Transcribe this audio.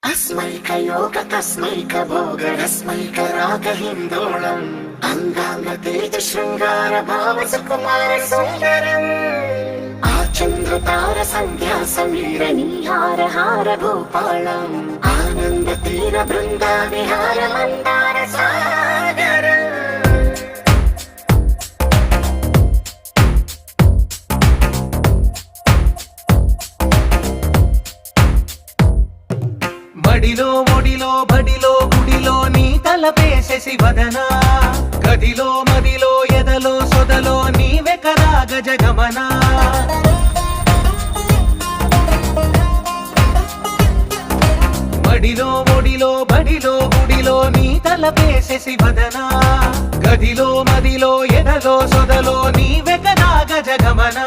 अस्मैकयोग तस्मैक भोग रस्मैक राग हिन्दोळम् अंगांग तेज शृंगार भाव सुकुमार सुंदरम् आचंद्र तार संध्या समीर नीहार हार भूपालम् आनंद तीर बृंदा विहार मंदार सागर మడిలో ఒడిలో బడిలో గుడిలో నీ తలపేసేసి వదనా గదిలో మదిలో ఎదలో సొదలో నీవే కదా గజగమనా మడిలో ఒడిలో బడిలో గుడిలో నీ తలపేసేసి వదనా గదిలో మదిలో ఎదలో సొదలో నీవే కదా గజగమనా